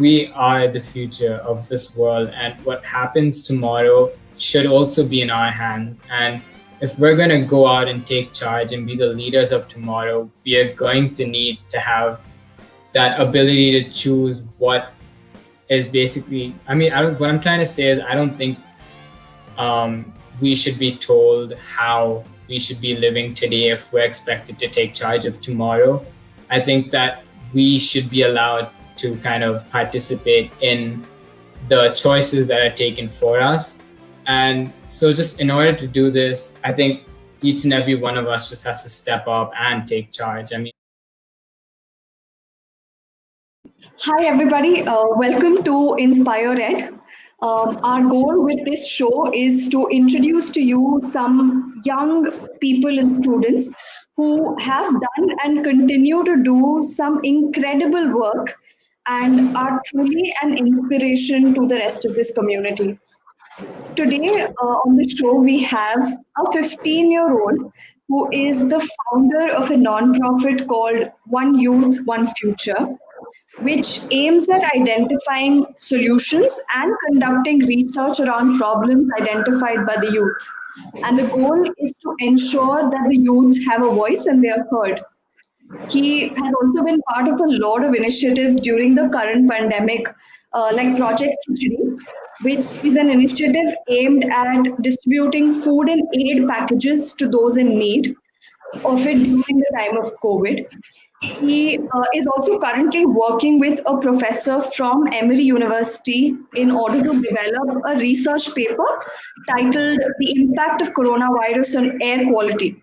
we are the future of this world, and what happens tomorrow should also be in our hands. And if we're going to go out and take charge and be the leaders of tomorrow, we are going to need to have that ability to choose what is basically, what I'm trying to say is I don't think we should be told how we should be living today if we're expected to take charge of tomorrow. I think that we should be allowed to kind of participate in the choices that are taken for us. And so just in order to do this, I think each and every one of us just has to step up and take charge. Hi, everybody. Welcome to InspirED. Our goal with this show is to introduce to you some young people and students who have done and continue to do some incredible work and are truly an inspiration to the rest of this community. Today on the show, we have a 15-year-old who is the founder of a nonprofit called One Youth, One Future, which aims at identifying solutions and conducting research around problems identified by the youth. And the goal is to ensure that the youth have a voice and they are heard. He has also been part of a lot of initiatives during the current pandemic, like Project Khichdi, which is an initiative aimed at distributing food and aid packages to those in need of it during the time of COVID. He is also currently working with a professor from Emory University in order to develop a research paper titled The Impact of Coronavirus on Air Quality,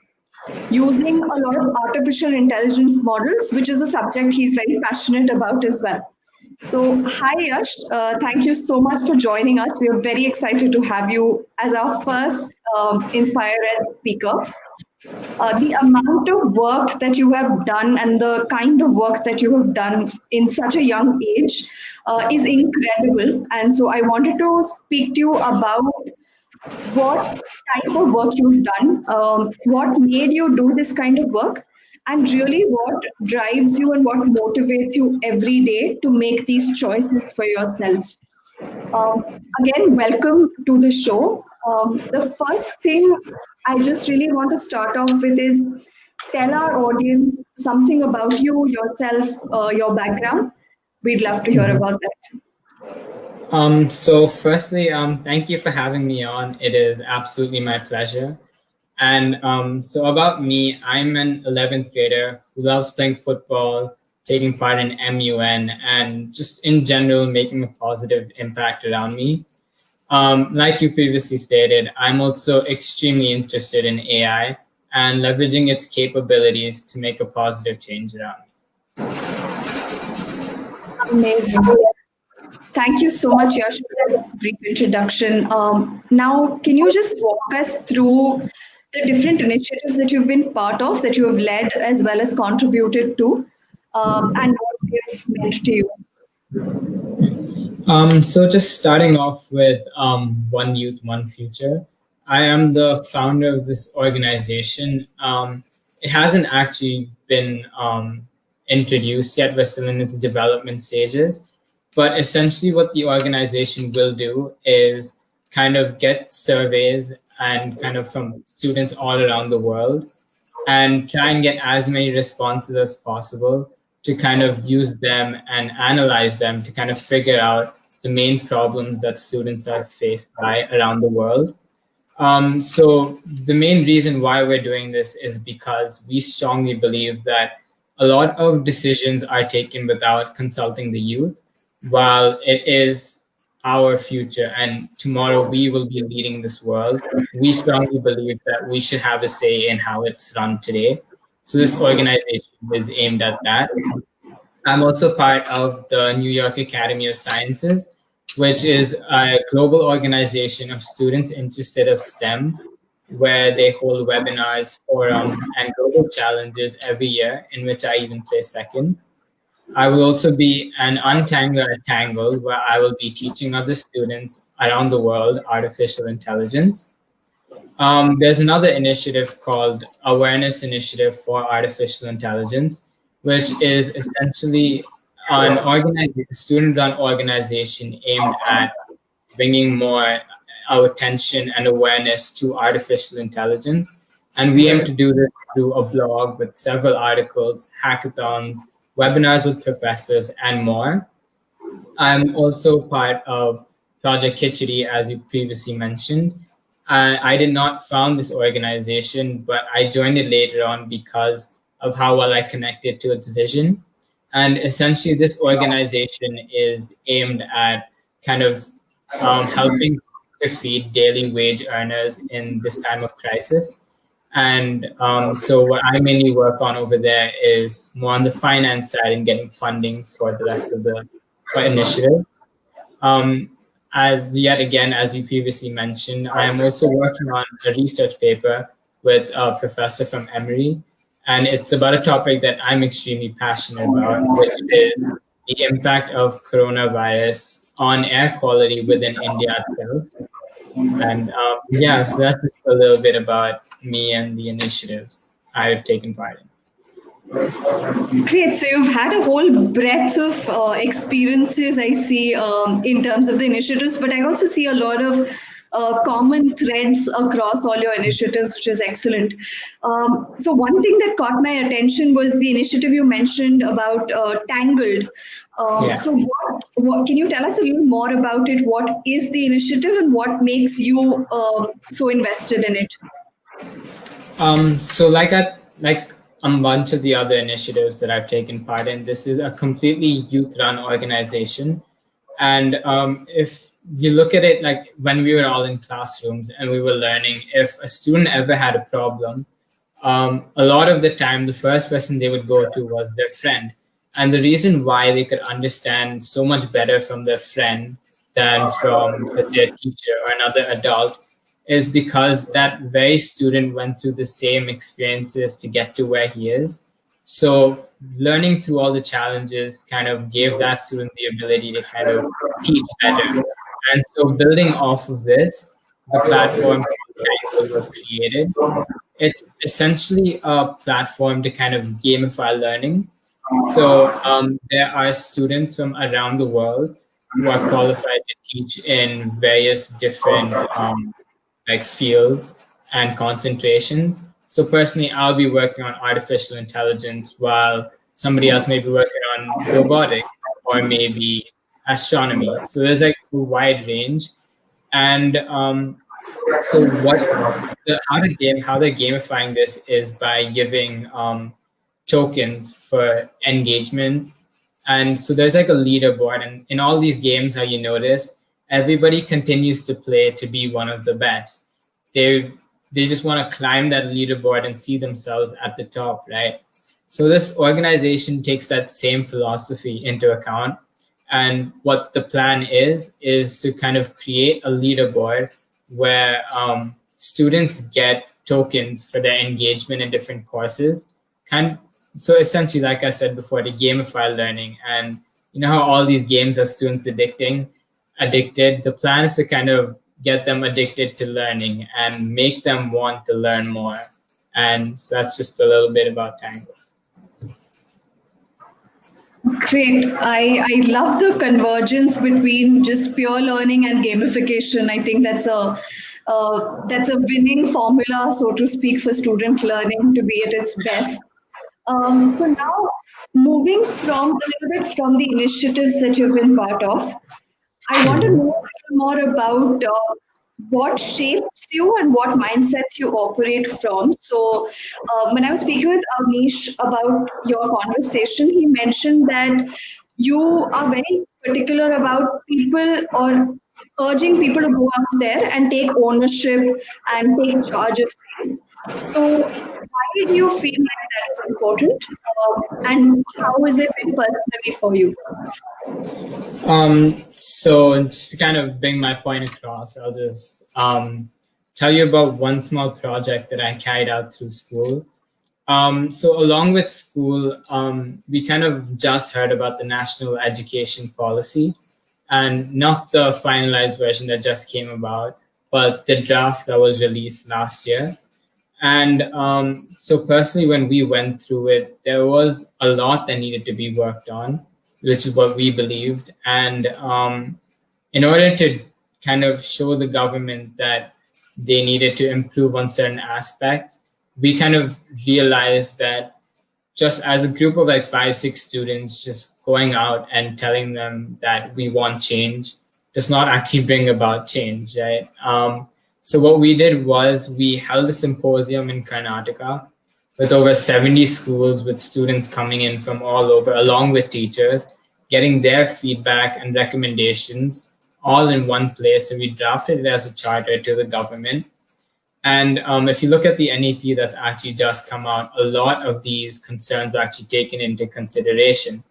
using a lot of artificial intelligence models, which is a subject he's very passionate about as well. So, hi Yash, thank you so much for joining us. We are very excited to have you as our first InspirED speaker. The amount of work that you have done and the kind of work that you have done in such a young age is incredible. And so I wanted to speak to you about what type of work you've done, what made you do this kind of work, and really what drives you and what motivates you every day to make these choices for yourself. Um, Again, welcome to the show. The first thing I just really want to start off with is tell our audience something about you, yourself, your background. We'd love to hear about that. So firstly, thank you for having me on. It is absolutely my pleasure. And so about me, I'm an 11th grader who loves playing football, taking part in MUN, and just in general making a positive impact around me. Like you previously stated, I'm also extremely interested in AI and leveraging its capabilities to make a positive change around me. Amazing. Thank you so much, Yash, for that brief introduction. Now, can you just walk us through the different initiatives that you've been part of, that you have led as well as contributed to, and what they've meant to you? So just starting off with One Youth, One Future. I am the founder of this organization. It hasn't actually been introduced yet. We're still in its development stages. But essentially what the organization will do is kind of get surveys and kind of from students all around the world and try and get as many responses as possible to kind of use them and analyze them to kind of figure out the main problems that students are faced by around the world. So the main reason why we're doing this is because we strongly believe that a lot of decisions are taken without consulting the youth, while it is our future and tomorrow we will be leading this world. We strongly believe that we should have a say in how it's run today. So this organization is aimed at that. I'm also part of the New York Academy of Sciences, which is a global organization of students interested of STEM, where they hold webinars, forums, and global challenges every year, in which I even place second. I will also be an untangler at Tangled, where I will be teaching other students around the world artificial intelligence. There's another initiative called Awareness Initiative for Artificial Intelligence, which is essentially a student-run organization aimed at bringing more our attention and awareness to artificial intelligence. And we aim to do this through a blog with several articles, hackathons, webinars with professors, and more. I'm also part of Project Khichdi, as you previously mentioned. I did not found this organization, but I joined it later on because of how well I connected to its vision. And essentially, this organization is aimed at kind of helping to feed daily wage earners in this time of crisis. And so, what I mainly work on over there is more on the finance side and getting funding for the rest of the initiative. Um, as yet again, as you previously mentioned, I am also working on a research paper with a professor from Emory, and it's about a topic that I'm extremely passionate about, which is the impact of coronavirus on air quality within India itself. And yeah, so that's just a little bit about me and the initiatives I've taken part in. Great. So you've had a whole breadth of experiences, I see, in terms of the initiatives, but I also see a lot of common threads across all your initiatives, which is excellent. So one thing that caught my attention was the initiative you mentioned about Tangled. Yeah. So what can you tell us a little more about it? What is the initiative and what makes you so invested in it? So like a bunch of the other initiatives that I've taken part in, this is a completely youth-run organization. And if you look at it, like when we were all in classrooms and we were learning, if a student ever had a problem, a lot of the time, the first person they would go to was their friend. And the reason why they could understand so much better from their friend than from their teacher or another adult is because that very student went through the same experiences to get to where he is. So learning through all the challenges kind of gave that student the ability to kind of teach better. And so building off of this, the platform was created. It's essentially a platform to kind of gamify learning. So there are students from around the world who are qualified to teach in various different like fields and concentrations. So personally, I'll be working on artificial intelligence while somebody else may be working on robotics or maybe astronomy. So there's like a wide range. And so how they're gamifying this is by giving tokens for engagement. And so there's like a leaderboard, and in all these games, how you notice, everybody continues to play to be one of the best. They just want to climb that leaderboard and see themselves at the top, right? So this organization takes that same philosophy into account. And what the plan is to kind of create a leaderboard where students get tokens for their engagement in different courses. So essentially, like I said before, to gamify learning. And you know how all these games have students addicted? The plan is to kind of get them addicted to learning and make them want to learn more. And so that's just a little bit about Tangled. Great. I love the convergence between just pure learning and gamification. I think that's a winning formula, so to speak, for student learning to be at its best. So now, moving from a little bit from the initiatives that you've been part of, I want to know a little more about what shapes you and what mindsets you operate from. So, when I was speaking with Avnish about your conversation, he mentioned that you are very particular about people or urging people to go out there and take ownership and take charge of things. So, why do you feel like that is important? And how has it been personally for you? So just to kind of bring my point across, I'll just tell you about one small project that I carried out through school. So along with school, we kind of just heard about the national education policy, and not the finalized version that just came about, but the draft that was released last year. And so personally, when we went through it, there was a lot that needed to be worked on. which is what we believed. And in order to kind of show the government that they needed to improve on certain aspects, we kind of realized that just as a group of like 5, 6 students just going out and telling them that we want change does not actually bring about change, right? So what we did was we held a symposium in Karnataka with over 70 schools, with students coming in from all over, along with teachers, getting their feedback and recommendations all in one place. And we drafted it as a charter to the government. And if you look at the NEP that's actually just come out, a lot of these concerns were actually taken into consideration.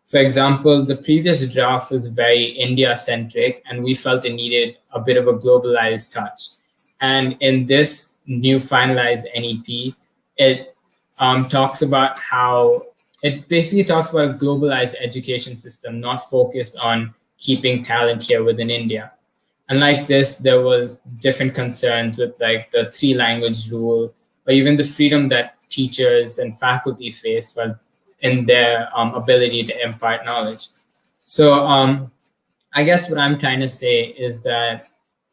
For example, the previous draft was very India centric, and we felt it needed a bit of a globalized touch. And in this new finalized NEP, it talks about how it basically talks about a globalized education system, not focused on keeping talent here within India. Unlike this, there was different concerns with like the 3 language rule, or even the freedom that teachers and faculty face while in their ability to impart knowledge. So I guess what I'm trying to say is that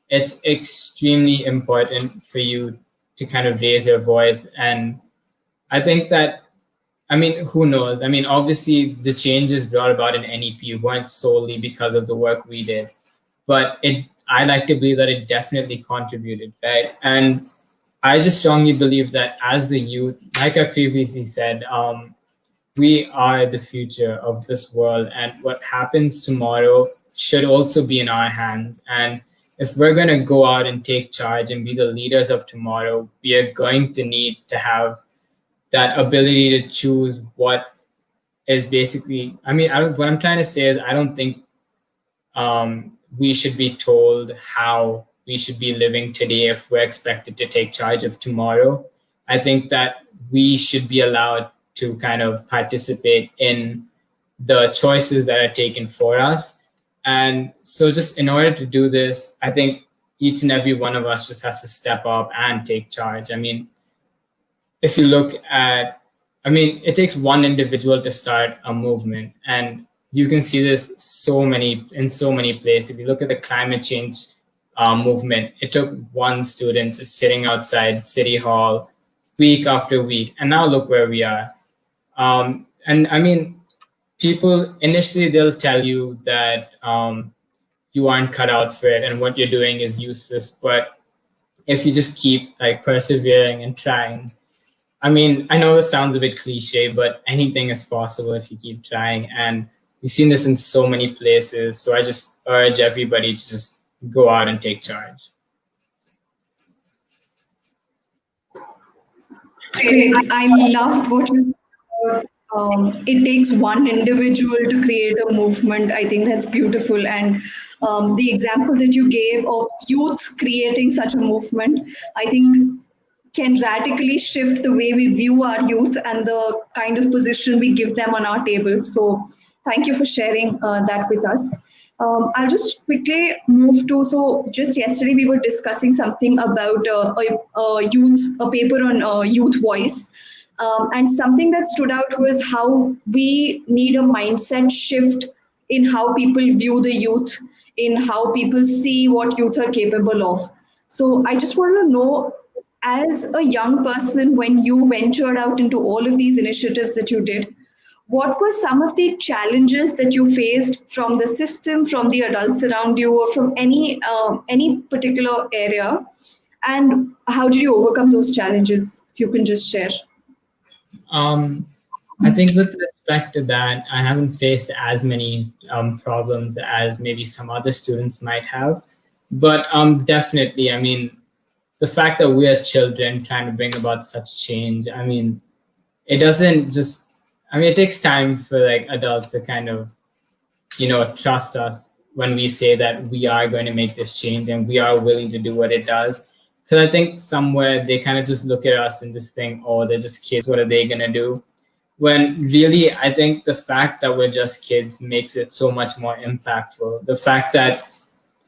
it's extremely important for you to kind of raise your voice. And I think that, I mean, who knows? I mean, obviously the changes brought about in NEP weren't solely because of the work we did, but I like to believe that it definitely contributed, right? And I just strongly believe that as the youth, like I previously said, we are the future of this world, and what happens tomorrow should also be in our hands. And if we're going to go out and take charge and be the leaders of tomorrow, we are going to need to have that ability to choose what is basically, I mean, what I'm trying to say is I don't think we should be told how we should be living today if we're expected to take charge of tomorrow. I think that we should be allowed to kind of participate in the choices that are taken for us. And so just in order to do this, I think each and every one of us just has to step up and take charge. I mean, if you look at, I mean, it takes one individual to start a movement, and you can see this in so many places. If you look at the climate change movement, it took one student sitting outside City Hall week after week, and now look where we are. And I mean, people initially they'll tell you that you aren't cut out for it and what you're doing is useless. But if you just keep like persevering and trying, I mean, I know this sounds a bit cliche, but anything is possible if you keep trying. And we've seen this in so many places. So I just urge everybody to just go out and take charge. Great. I loved what you said. It takes one individual to create a movement. I think that's beautiful. And the example that you gave of youth creating such a movement, I think can radically shift the way we view our youth and the kind of position we give them on our table. So thank you for sharing that with us. I'll just quickly move to, so just yesterday we were discussing something about a paper on youth voice. And something that stood out was how we need a mindset shift in how people view the youth, in how people see what youth are capable of. So I just want to know, as a young person, when you ventured out into all of these initiatives that you did, what were some of the challenges that you faced from the system, from the adults around you, or from any particular area? And how did you overcome those challenges? If you can just share. I think with respect to that, I haven't faced as many problems as maybe some other students might have. But definitely, I mean, the fact that we are children trying to bring about such change, I mean, it doesn't just, I mean, it takes time for like adults to kind of, trust us when we say that we are going to make this change and we are willing to do what it does. Because I think somewhere they kind of just look at us and just think, oh, they're just kids. What are they going to do? When really, I think the fact that we're just kids makes it so much more impactful. The fact that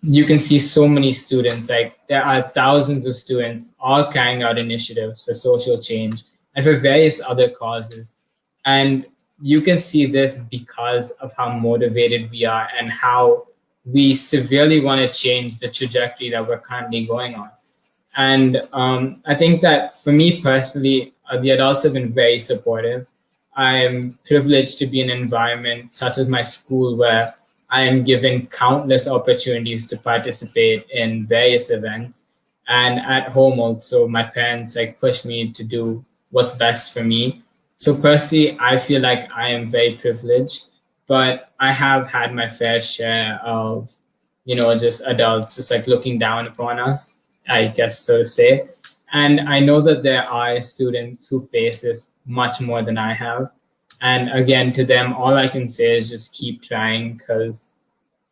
you can see so many students, like there are thousands of students all carrying out initiatives for social change and for various other causes. And you can see this because of how motivated we are and how we severely want to change the trajectory that we're currently going on. And I think that for me personally, the adults have been very supportive. I'm privileged to be in an environment such as my school where I am given countless opportunities to participate in various events. And at home also, my parents like push me to do what's best for me. So personally, I feel like I am very privileged, but I have had my fair share of, just adults just like looking down upon us, I guess so to say. And I know that there are students who face this much more than I have. And again, to them, all I can say is just keep trying because,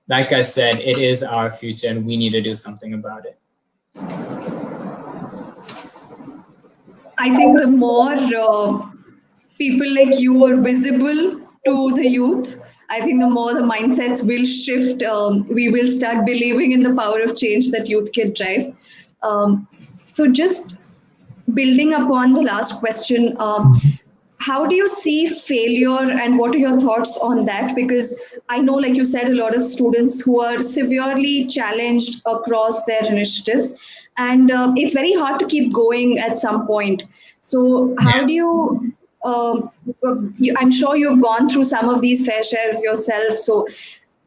like I said, it is our future and we need to do something about it. I think the more people like you are visible to the youth, I think the more the mindsets will shift. We will start believing in the power of change that youth can drive. So, just building upon the last question, how do you see failure and what are your thoughts on that? Because I know, like you said, a lot of students who are severely challenged across their initiatives, and it's very hard to keep going at some point. So, how do you? I'm sure you've gone through some of these fair share yourself. So,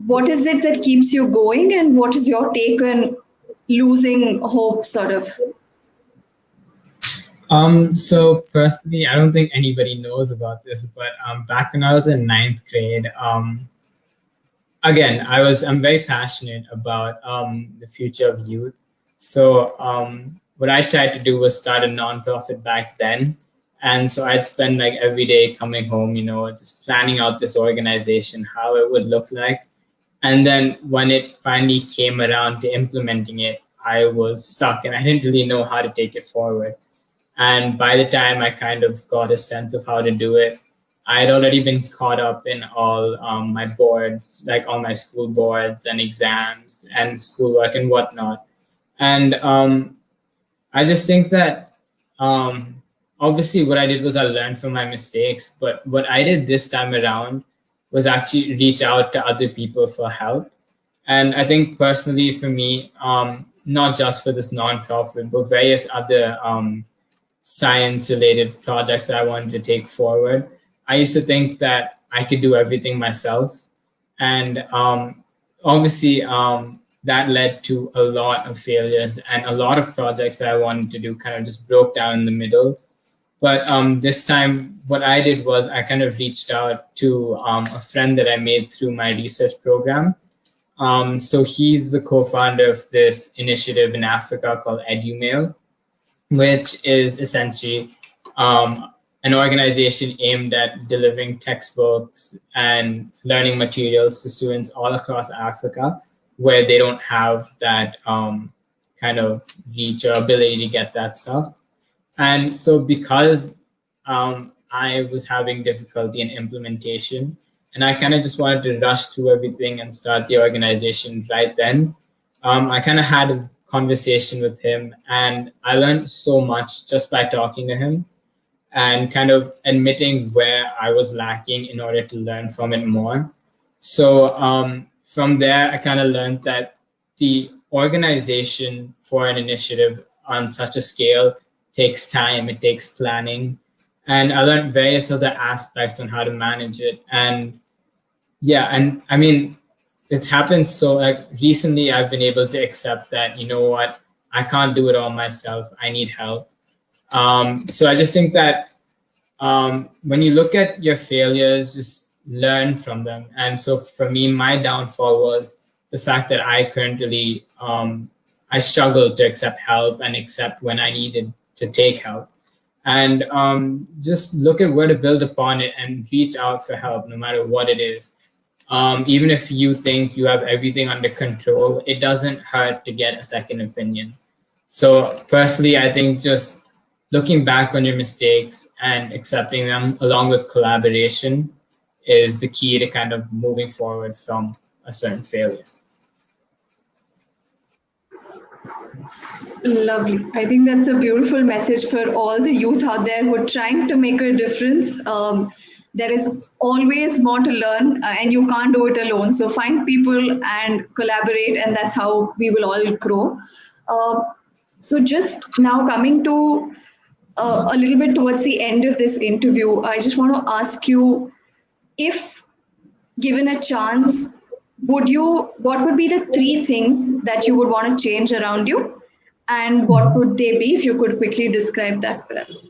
what is it that keeps you going, and what is your take on losing hope, sort of? So personally, I don't think anybody knows about this, but back when I was in ninth grade, again, I'm very passionate about the future of youth. So what I tried to do was start a nonprofit back then. And so I'd spend like every day coming home, just planning out this organization, how it would look like. And then when it finally came around to implementing it, I was stuck and I didn't really know how to take it forward. And by the time I kind of got a sense of how to do it, I had already been caught up in all my boards, like all my school boards and exams and schoolwork and whatnot. And I just think that obviously what I did was I learned from my mistakes, but what I did this time around was actually reach out to other people for help. And I think personally for me, not just for this nonprofit, but various other science related projects that I wanted to take forward. I used to think that I could do everything myself. And obviously, that led to a lot of failures and a lot of projects that I wanted to do kind of just broke down in the middle. But this time, what I did was I kind of reached out to a friend that I made through my research program. So he's the co-founder of this initiative in Africa called EduMail, which is essentially an organization aimed at delivering textbooks and learning materials to students all across Africa where they don't have that kind of reach or ability to get that stuff. And so because I was having difficulty in implementation and I kind of just wanted to rush through everything and start the organization right then, I kind of had a conversation with him and I learned so much just by talking to him and kind of admitting where I was lacking in order to learn from it more. So from there, I kind of learned that the organization for an initiative on such a scale takes time, it takes planning. And I learned various other aspects on how to manage it. And yeah, and I mean, it's happened so like recently I've been able to accept that, you know what, I can't do it all myself. I need help. So I just think that when you look at your failures, just learn from them. And so for me, my downfall was the fact that I currently I struggled to accept help and accept when I needed to take help. And just look at where to build upon it and reach out for help, no matter what it is. Even if you think you have everything under control, it doesn't hurt to get a second opinion. So personally, I think just looking back on your mistakes and accepting them along with collaboration is the key to kind of moving forward from a certain failure. Lovely. I think that's a beautiful message for all the youth out there who are trying to make a difference. There is always more to learn, and you can't do it alone. So find people and collaborate, and that's how we will all grow. Uh, so just now coming to a little bit towards the end of this interview, I just want to ask you, if given a chance, what would be the three things that you would want to change around you? And what would they be if you could quickly describe that for us?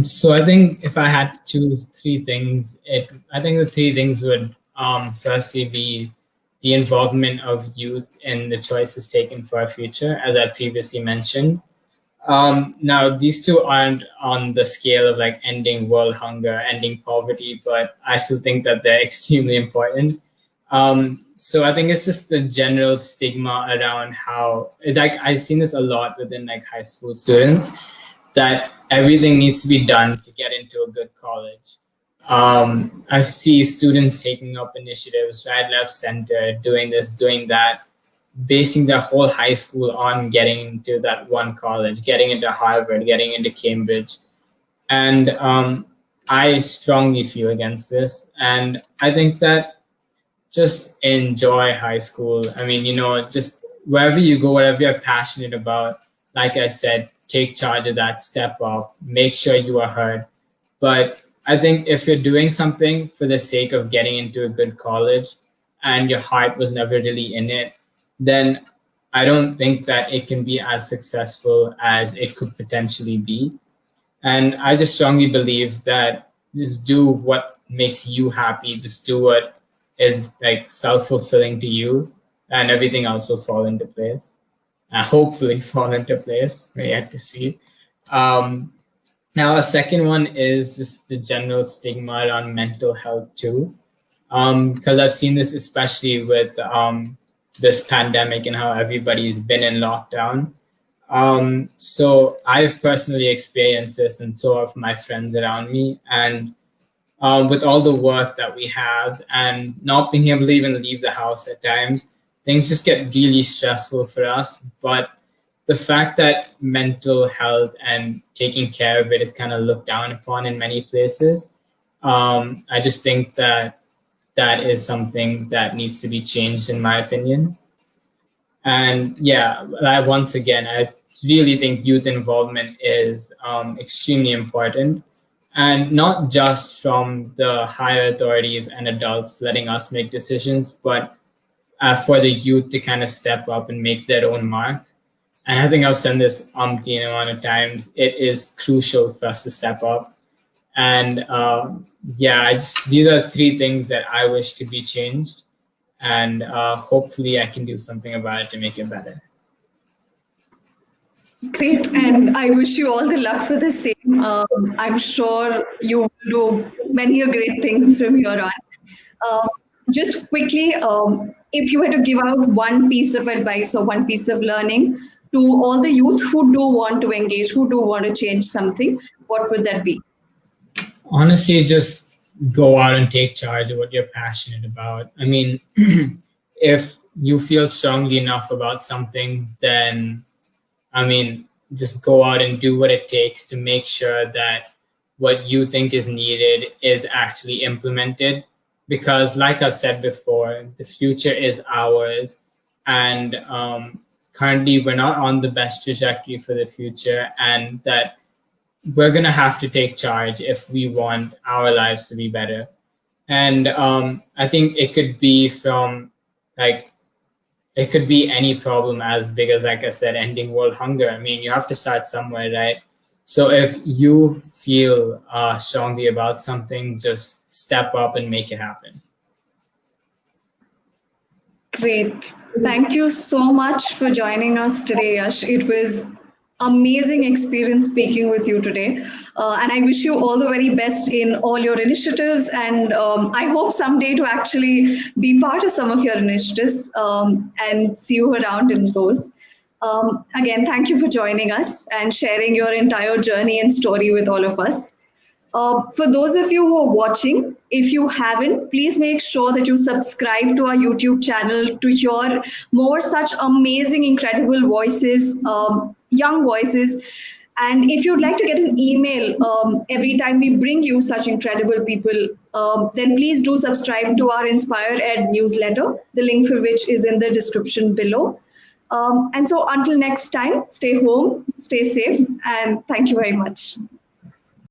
So I think if I had to choose three things, I think the three things would firstly be the involvement of youth in the choices taken for our future, as I previously mentioned. Now, these two aren't on the scale of like ending world hunger, ending poverty, but I still think that they're extremely important. So I think it's just the general stigma around how, like, I've seen this a lot within like high school students, that everything needs to be done to get into a good college. I see students taking up initiatives right, left, center, doing this, doing that, basing their whole high school on getting into that one college, getting into Harvard, getting into Cambridge. And I strongly feel against this. And I think that just enjoy high school. I mean, just wherever you go, whatever you're passionate about, like I said, take charge of that, step up, make sure you are heard. But I think if you're doing something for the sake of getting into a good college and your heart was never really in it, then I don't think that it can be as successful as it could potentially be. And I just strongly believe that just do what makes you happy, just do what is like self-fulfilling to you, and everything else will fall into place. Hopefully fall into place. We have to see. Um, Now, a second one is just the general stigma around mental health too, because I've seen this especially with this pandemic and how everybody's been in lockdown. So I've personally experienced this, and so have my friends around me. And with all the work that we have and not being able to even leave the house at times, things just get really stressful for us. But the fact that mental health and taking care of it is kind of looked down upon in many places, I just think that that is something that needs to be changed, in my opinion. And yeah, once again, I really think youth involvement is extremely important. And not just from the higher authorities and adults letting us make decisions, but for the youth to kind of step up and make their own mark. And I think I've said this umpteen amount of times. It is crucial for us to step up. And yeah, these are three things that I wish could be changed. And hopefully I can do something about it to make it better. Great, and I wish you all the luck for the same. I'm sure you will do many great things from here on. Uh, just quickly, if you had to give out one piece of advice or one piece of learning to all the youth who do want to engage, who do want to change something, what would that be? Honestly, just go out and take charge of what you're passionate about. I mean, if you feel strongly enough about something, then I mean, just go out and do what it takes to make sure that what you think is needed is actually implemented. Because, like I've said before, the future is ours. And currently, we're not on the best trajectory for the future. And that we're going to have to take charge if we want our lives to be better. And I think it could be from like it could be any problem as big as, like I said, ending world hunger. I mean, you have to start somewhere, right? So if you feel strongly about something, just step up and make it happen. Great. Thank you so much for joining us today, Yash. It was amazing experience speaking with you today. And I wish you all the very best in all your initiatives. And I hope someday to actually be part of some of your initiatives and see you around in those. Again, thank you for joining us and sharing your entire journey and story with all of us. For those of you who are watching, if you haven't, please make sure that you subscribe to our YouTube channel to hear more such amazing, incredible voices, young voices And if you'd like to get an email every time we bring you such incredible people, then please do subscribe to our InspirED newsletter, the link for which is in the description below. And so until next time, stay home, stay safe, and thank you very much.